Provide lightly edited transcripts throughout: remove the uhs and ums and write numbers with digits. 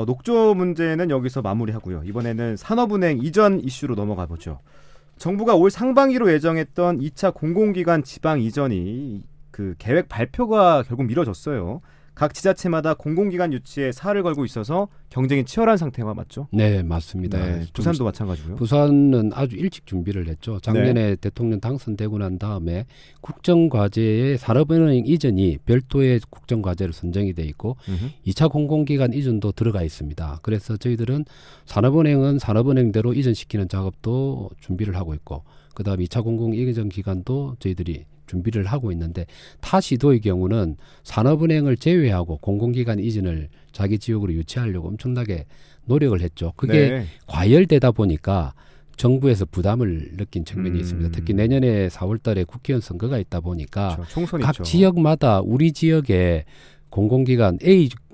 녹조 문제는 여기서 마무리하고요. 이번에는 산업은행 이전 이슈로 넘어가 보죠. 정부가 올 상반기로 예정했던 2차 공공기관 지방 이전이 그 계획 발표가 결국 미뤄졌어요. 각 지자체마다 공공기관 유치에 사활을 걸고 있어서 경쟁이 치열한 상태가 맞죠? 네, 맞습니다. 네, 부산도 마찬가지고요. 부산은 아주 일찍 준비를 했죠. 작년에 대통령 당선되고 난 다음에 국정과제에 산업은행 이전이 별도의 국정과제로 선정이 돼 있고 2차 공공기관 이전도 들어가 있습니다. 그래서 저희들은 산업은행은 산업은행대로 이전시키는 작업도 준비를 하고 있고 그다음에 2차 공공이전 기관도 저희들이 준비를 하고 있는데 타 시도의 경우는 산업은행을 제외하고 공공기관 이전을 자기 지역으로 유치하려고 엄청나게 노력을 했죠. 그게 과열되다 보니까 정부에서 부담을 느낀 측면이 있습니다. 특히 내년에 4월 달에 국회의원 선거가 있다 보니까 그렇죠. 각 지역마다 우리 지역에 공공기관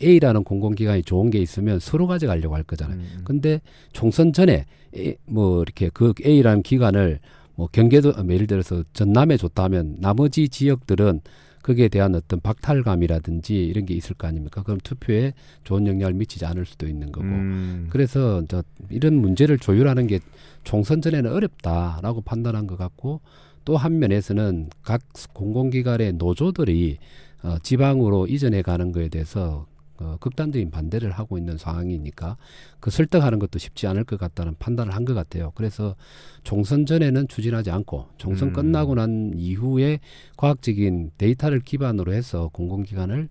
A라는 공공기관이 좋은 게 있으면 서로 가져가려고 할 거잖아요. 근데 총선 전에 뭐 이렇게 그 A라는 기관을 뭐 경계도 예를 들어서 전남에 좋다면 나머지 지역들은 거기에 대한 어떤 박탈감이라든지 이런 게 있을 거 아닙니까? 그럼 투표에 좋은 영향을 미치지 않을 수도 있는 거고. 그래서 이런 문제를 조율하는 게 총선 전에는 어렵다라고 판단한 것 같고 또 한 면에서는 각 공공기관의 노조들이 지방으로 이전해 가는 거에 대해서 극단적인 반대를 하고 있는 상황이니까 그 설득하는 것도 쉽지 않을 것 같다는 판단을 한 것 같아요. 그래서 총선 전에는 추진하지 않고 총선 끝나고 난 이후에 과학적인 데이터를 기반으로 해서 공공기관을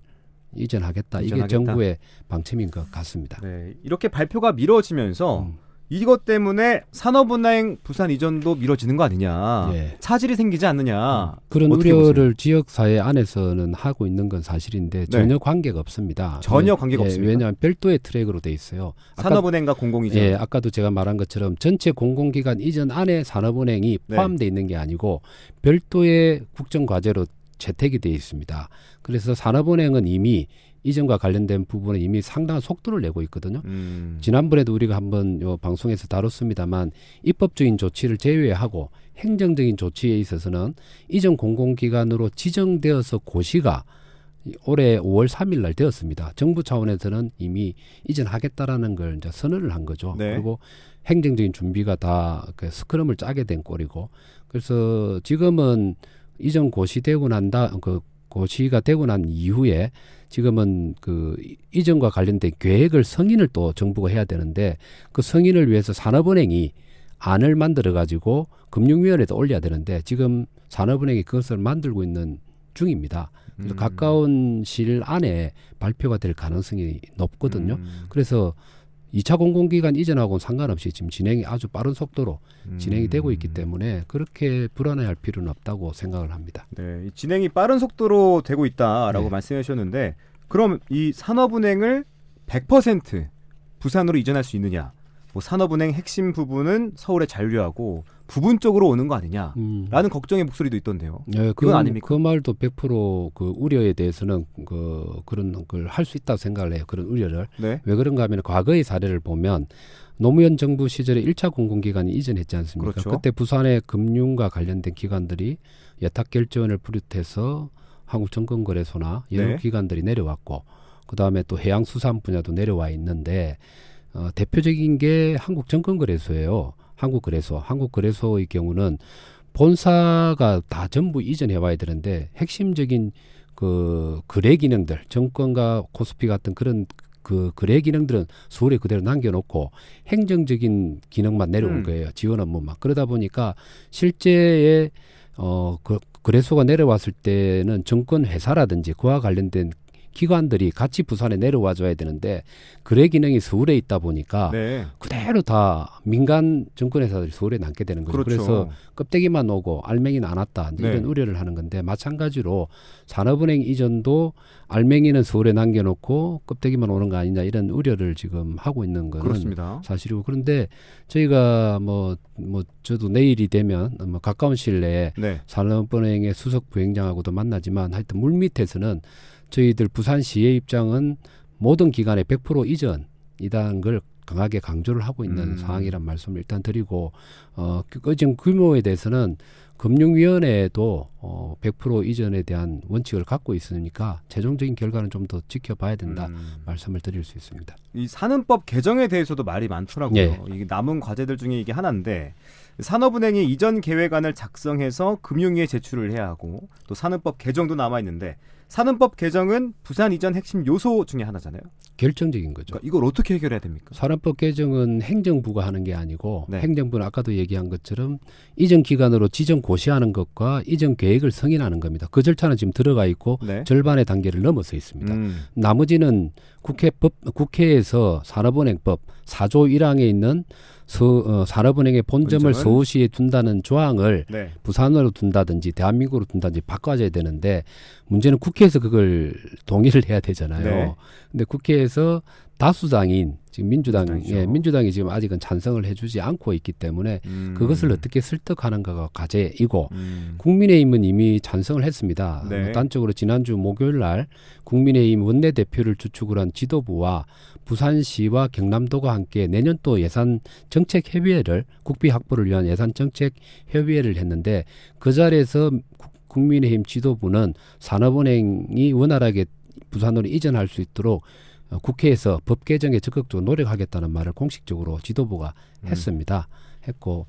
이전하겠다. 이게 정부의 방침인 것 같습니다. 네, 이렇게 발표가 미뤄지면서 이것 때문에 산업은행 부산 이전도 미뤄지는 거 아니냐. 차질이 생기지 않느냐. 그런 우려를 지역사회 안에서는 하고 있는 건 사실인데 전혀 관계가 없습니다. 전혀 관계가 없습니다. 왜냐하면 별도의 트랙으로 돼 있어요. 산업은행과 공공이전. 아까도 제가 말한 것처럼 전체 공공기관 이전 안에 산업은행이 포함되어 있는 게 아니고 별도의 국정과제로 채택이 되어 있습니다. 그래서 산업은행은 이미 이전과 관련된 부분에 이미 상당한 속도를 내고 있거든요. 지난번에도 우리가 한번 요 방송에서 다뤘습니다만 입법적인 조치를 제외하고 행정적인 조치에 있어서는 이전 공공기관으로 지정되어서 고시가 올해 5월 3일 날 되었습니다. 정부 차원에서는 이미 이전하겠다라는 걸 이제 선언을 한 거죠. 그리고 행정적인 준비가 다 그 스크럼을 짜게 된 꼴이고 그래서 지금은 이전 고시되고 고시가 되고 난 이후에 지금은 그 이전과 관련된 계획을 승인을 또 정부가 해야 되는데 그 승인을 위해서 산업은행이 안을 만들어 가지고 금융위원회에도 올려야 되는데 지금 산업은행이 그것을 만들고 있는 중입니다. 그래서 가까운 시일 안에 발표가 될 가능성이 높거든요. 그래서 2차 공공기관 이전하고는 상관없이 지금 진행이 아주 빠른 속도로 진행이 되고 있기 때문에 그렇게 불안해할 필요는 없다고 생각을 합니다. 네, 진행이 빠른 속도로 되고 있다라고 말씀해 주셨는데 그럼 이 산업은행을 100% 부산으로 이전할 수 있느냐? 뭐 산업은행 핵심 부분은 서울에 잔류하고 부분적으로 오는 거 아니냐라는 걱정의 목소리도 있던데요. 그건 아닙니까? 그 말도 100% 우려에 대해서는 그런 걸 할 수 있다고 생각을 해요. 그런 우려를. 왜 그런가 하면 과거의 사례를 보면 노무현 정부 시절에 1차 공공기관이 이전했지 않습니까? 그때 부산의 금융과 관련된 기관들이 예탁결제원을 비롯해서 한국증권거래소나 여러 기관들이 내려왔고 그다음에 또 해양수산 분야도 내려와 있는데 대표적인 게 한국증권거래소예요. 한국거래소의 경우는 본사가 다 전부 이전해 와야 되는데 핵심적인 그 거래 기능들, 정권과 코스피 같은 그런 그 거래 기능들은 서울에 그대로 남겨놓고 행정적인 기능만 내려온 거예요. 지원 업무만. 그러다 보니까 실제의 거래소가 내려왔을 때는 정권 회사라든지 그와 관련된 기관들이 같이 부산에 내려와 줘야 되는데 거래 기능이 서울에 있다 보니까 그대로 다 민간 정권회사들이 서울에 남게 되는 거죠. 그래서 껍데기만 오고 알맹이는 안 왔다. 이런 우려를 하는 건데 마찬가지로 산업은행 이전도 알맹이는 서울에 남겨놓고 껍데기만 오는 거 아니냐 이런 우려를 지금 하고 있는 거는 사실이고 그런데 저희가 뭐 저도 내일이 되면 뭐 가까운 시일 내에 산업은행의 수석 부행장하고도 만나지만 하여튼 물밑에서는 저희들 부산시의 입장은 모든 기관의 100% 이전이라는 걸 강하게 강조를 하고 있는 상황이란 말씀을 일단 드리고 지금 규모에 대해서는 금융위원회에도 100% 이전에 대한 원칙을 갖고 있으니까 최종적인 결과는 좀 더 지켜봐야 된다 말씀을 드릴 수 있습니다. 이 산은법 개정에 대해서도 말이 많더라고요. 예. 이게 남은 과제들 중에 이게 하나인데 산업은행이 이전 계획안을 작성해서 금융위에 제출을 해야 하고 또 산은법 개정도 남아 있는데 산은법 개정은 부산 이전 핵심 요소 중에 하나잖아요. 결정적인 거죠. 그러니까 이걸 어떻게 해결해야 됩니까? 산업법 개정은 행정부가 하는 게 아니고 네. 행정부는 아까도 얘기한 것처럼 이전 기간으로 지정 고시하는 것과 이전 계획을 승인하는 겁니다. 그 절차는 지금 들어가 있고 네. 절반의 단계를 넘어서 있습니다. 나머지는 국회에서 산업은행법 4조 1항에 있는 산업은행의 본점을 서울시에 둔다는 조항을 네. 부산으로 둔다든지 대한민국으로 둔다든지 바꿔줘야 되는데 문제는 국회에서 그걸 동의를 해야 되잖아요. 네. 근데 국회에서 다수당인 지금 민주당이죠. 민주당이 지금 아직은 찬성을 해주지 않고 있기 때문에 그것을 어떻게 설득하는가가 과제이고 국민의힘은 이미 찬성을 했습니다. 네. 단적으로 지난주 목요일 날 국민의힘 원내대표를 주축으로 한 지도부와 부산시와 경남도가 함께 내년도 예산 정책 협의회를 국비 확보를 위한 예산 정책 협의회를 했는데 그 자리에서 국민의힘 지도부는 산업은행이 원활하게 부산으로 이전할 수 있도록 국회에서 법 개정에 적극적으로 노력하겠다는 말을 공식적으로 지도부가 했고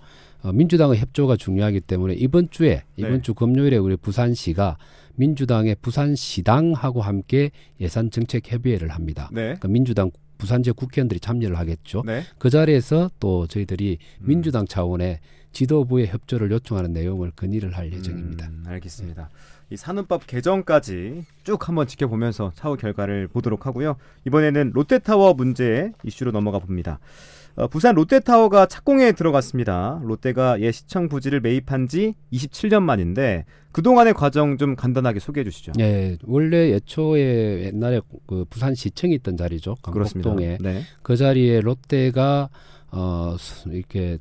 민주당의 협조가 중요하기 때문에 이번 주 금요일에 우리 부산시가 민주당의 부산시당하고 함께 예산 정책 협의회를 합니다. 네. 그러니까 민주당 부산 지역 국회의원들이 참여를 하겠죠. 네. 그 자리에서 또 저희들이 민주당 차원의 지도부의 협조를 요청하는 내용을 건의를 할 예정입니다. 알겠습니다. 이 산업법 개정까지 쭉 한번 지켜보면서 차후 결과를 보도록 하고요. 이번에는 롯데타워 문제 이슈로 넘어가 봅니다. 부산 롯데타워가 착공에 들어갔습니다. 롯데가 옛 시청 부지를 매입한 지 27년 만인데 그동안의 과정 좀 간단하게 소개해 주시죠. 네, 원래 애초에 옛날에 그 부산시청이 있던 자리죠. 강북동에. 네. 그 자리에 롯데가 이렇게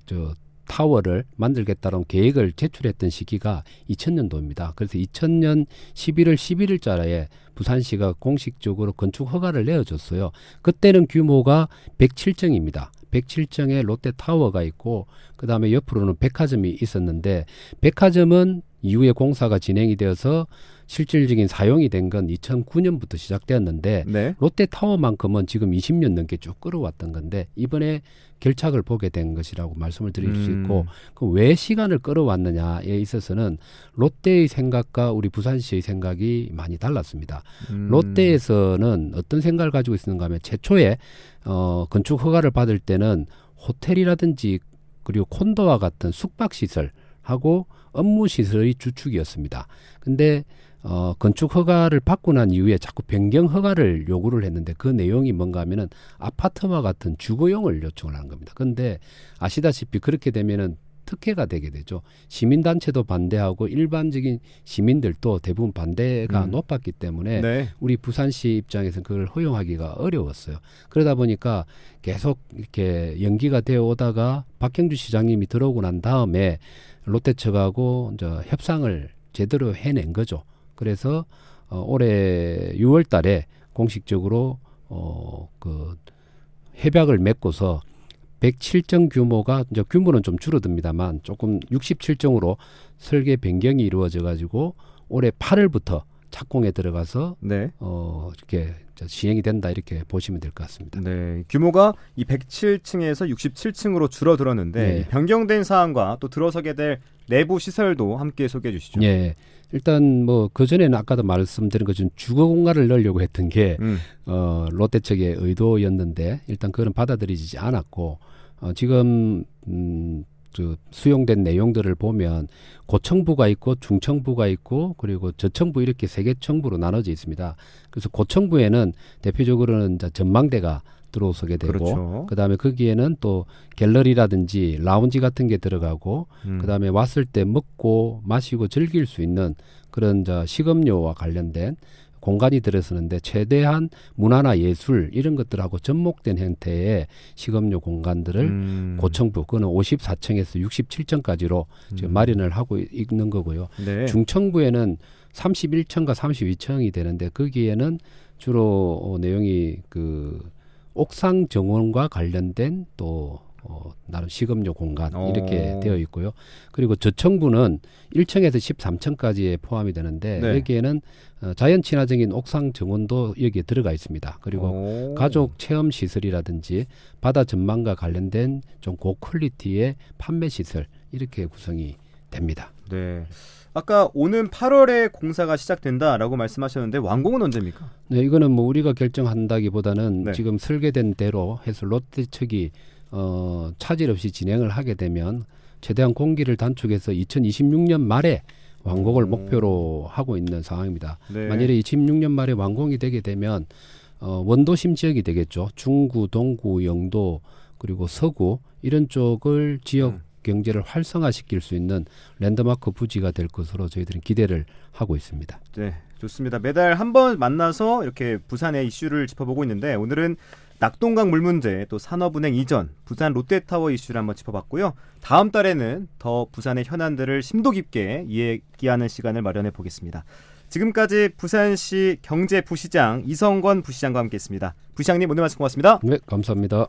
타워를 만들겠다는 계획을 제출했던 시기가 2000년도입니다. 그래서 2000년 11월 11일자에 부산시가 공식적으로 건축 허가를 내어줬어요. 그때는 규모가 107층입니다. 107층에 롯데타워가 있고 그다음에 옆으로는 백화점이 있었는데 백화점은 이후에 공사가 진행이 되어서 실질적인 사용이 된 건 2009년부터 시작되었는데 네. 롯데타워만큼은 지금 20년 넘게 쭉 끌어왔던 건데 이번에 결착을 보게 된 것이라고 말씀을 드릴 수 있고 그 왜 시간을 끌어왔느냐에 있어서는 롯데의 생각과 우리 부산시의 생각이 많이 달랐습니다. 롯데에서는 어떤 생각을 가지고 있었는가 하면 최초에 건축 허가를 받을 때는 호텔이라든지 그리고 콘도와 같은 숙박시설하고 업무시설의 주축이었습니다. 근데 건축 허가를 받고 난 이후에 자꾸 변경 허가를 요구를 했는데 그 내용이 뭔가 하면은 아파트와 같은 주거용을 요청을 하는 겁니다. 근데 아시다시피 그렇게 되면은 특혜가 되게 되죠. 시민단체도 반대하고 일반적인 시민들도 대부분 반대가 높았기 때문에 네. 우리 부산시 입장에서는 그걸 허용하기가 어려웠어요. 그러다 보니까 계속 이렇게 연기가 되어 오다가 박형주 시장님이 들어오고 난 다음에 롯데 측하고 이제 협상을 제대로 해낸 거죠. 그래서 올해 6월 달에 공식적으로 그 협약을 맺고서 107정 규모가 이제 규모는 좀 줄어듭니다만 조금 67정으로 설계 변경이 이루어져 가지고 올해 8월부터 착공에 들어가서 네. 이렇게 시행이 된다 이렇게 보시면 될 것 같습니다. 네, 규모가 이 107층에서 67층으로 줄어들었는데 네. 이 변경된 사항과 또 들어서게 될 내부 시설도 함께 소개해 주시죠. 예. 일단 뭐 그전에는 아까도 말씀드린 것처럼 주거 공간을 넣으려고 했던 게 롯데 측의 의도였는데 일단 그거는 받아들이지 않았고 지금 수용된 내용들을 보면 고층부가 있고 중층부가 있고 그리고 저층부 이렇게 세 개 층부로 나눠져 있습니다. 그래서 고층부에는 대표적으로는 이제 전망대가 들어서게 되고 그렇죠. 그다음에 거기에는 또 갤러리라든지 라운지 같은 게 들어가고 그다음에 왔을 때 먹고 마시고 즐길 수 있는 그런 식음료와 관련된 공간이 들어서는데 최대한 문화나 예술 이런 것들하고 접목된 형태의 식음료 공간들을 고층부 그거는 54층에서 67층까지로 지금 마련을 하고 있는 거고요. 네. 중층부에는 31층과 32층이 되는데 거기에는 주로 내용이 그 옥상 정원과 관련된 또 나름 식음료 공간 이렇게 되어 있고요. 그리고 저층부는 1층에서 13층까지에 포함이 되는데 네. 여기에는 자연 친화적인 옥상 정원도 여기에 들어가 있습니다. 그리고 가족 체험 시설이라든지 바다 전망과 관련된 좀 고퀄리티의 판매 시설 이렇게 구성이 됩니다. 네. 아까 오는 8월에 공사가 시작된다라고 말씀하셨는데 완공은 언제입니까? 네, 이거는 뭐 우리가 결정한다기보다는 네. 지금 설계된 대로 해서 롯데 측이 차질 없이 진행을 하게 되면 최대한 공기를 단축해서 2026년 말에 완공을 목표로 하고 있는 상황입니다. 네. 만일에 26년 말에 완공이 되게 되면 원도심 지역이 되겠죠. 중구, 동구, 영도 그리고 서구 이런 쪽을 지역 경제를 활성화시킬 수 있는 랜드마크 부지가 될 것으로 저희들은 기대를 하고 있습니다. 네, 좋습니다. 매달 한 번 만나서 이렇게 부산의 이슈를 짚어보고 있는데 오늘은 낙동강 물 문제, 또 산업은행 이전, 부산 롯데타워 이슈를 한번 짚어봤고요. 다음 달에는 더 부산의 현안들을 심도 깊게 이야기하는 시간을 마련해 보겠습니다. 지금까지 부산시 경제부시장 이성권 부시장과 함께했습니다. 부시장님 오늘 말씀 고맙습니다. 네, 감사합니다.